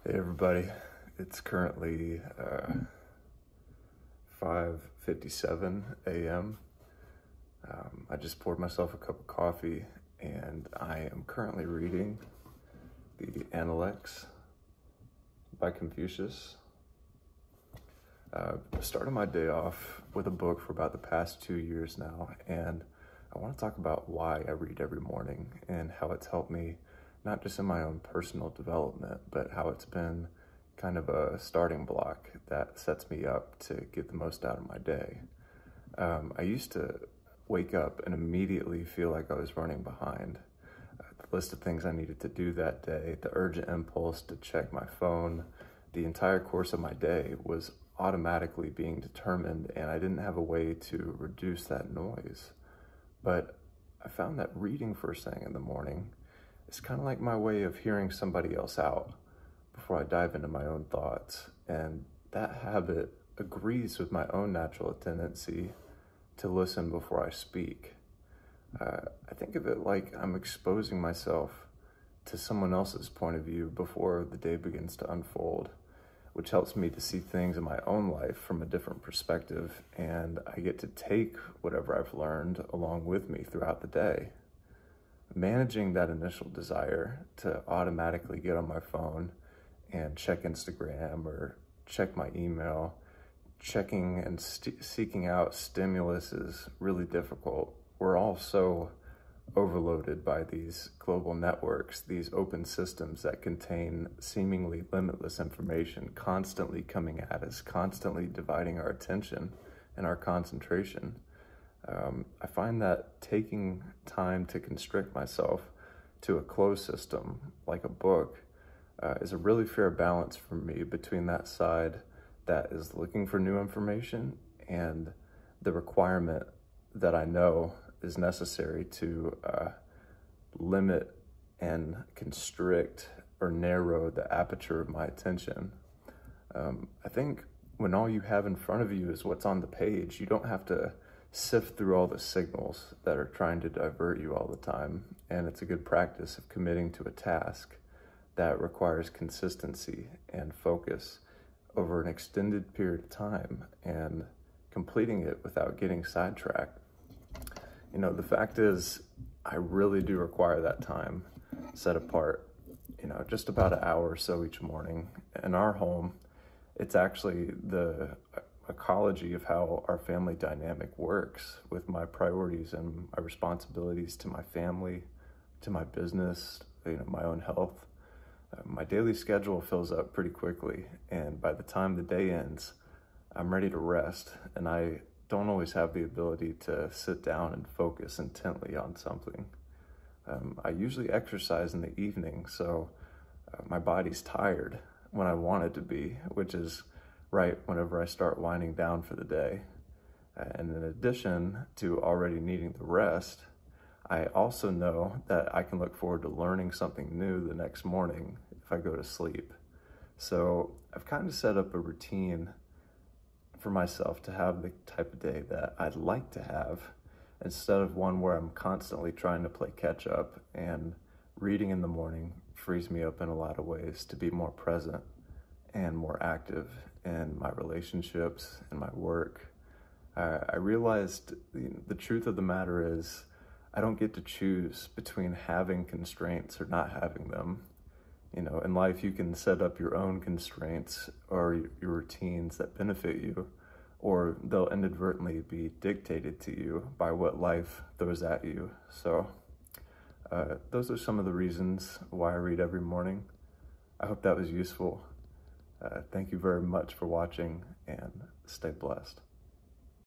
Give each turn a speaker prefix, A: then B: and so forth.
A: Hey everybody, it's currently 5:57 a.m. I just poured myself a cup of coffee and I am currently reading the Analects by Confucius. I started my day off with a book for about the past 2 years now, and I want to talk about why I read every morning and how it's helped me not just in my own personal development, but how it's been kind of a starting block that sets me up to get the most out of my day. I used to wake up and immediately feel like I was running behind. The list of things I needed to do that day, the urgent impulse to check my phone, the entire course of my day was automatically being determined, and I didn't have a way to reduce that noise. But I found that reading first thing in the morning is kind of like my way of hearing somebody else out before I dive into my own thoughts. And that habit agrees with my own natural tendency to listen before I speak. I think of it like I'm exposing myself to someone else's point of view before the day begins to unfold, which helps me to see things in my own life from a different perspective, and I get to take whatever I've learned along with me throughout the day. Managing that initial desire to automatically get on my phone and check Instagram or check my email, checking and seeking out stimulus is really difficult. We're all so overloaded by these global networks, these open systems that contain seemingly limitless information constantly coming at us, constantly dividing our attention and our concentration. I find that taking time to constrict myself to a closed system, like a book, is a really fair balance for me between that side that is looking for new information and the requirement that I know is necessary to limit and constrict or narrow the aperture of my attention. I think when all you have in front of you is what's on the page, you don't have to sift through all the signals that are trying to divert you all the time. And it's a good practice of committing to a task that requires consistency and focus over an extended period of time and completing it without getting sidetracked. You know, the fact is, I really do require that time set apart, just about an hour or so each morning. In our home, it's actually the ecology of how our family dynamic works with my priorities and my responsibilities to my family, to my business, my own health. My daily schedule fills up pretty quickly, and by the time the day ends, I'm ready to rest, and I don't always have the ability to sit down and focus intently on something. I usually exercise in the evening, so my body's tired when I want it to be, which is right whenever I start winding down for the day. And in addition to already needing the rest, I also know that I can look forward to learning something new the next morning if I go to sleep. So I've kind of set up a routine for myself to have the type of day that I'd like to have, instead of one where I'm constantly trying to play catch up. And reading in the morning frees me up in a lot of ways to be more present and more active in my relationships and my work. I realized the truth of the matter is I don't get to choose between having constraints or not having them. In life, you can set up your own constraints or your routines that benefit you, or they'll inadvertently be dictated to you by what life throws at you. So those are some of the reasons why I read every morning. I hope that was useful. Thank you very much for watching, and stay blessed.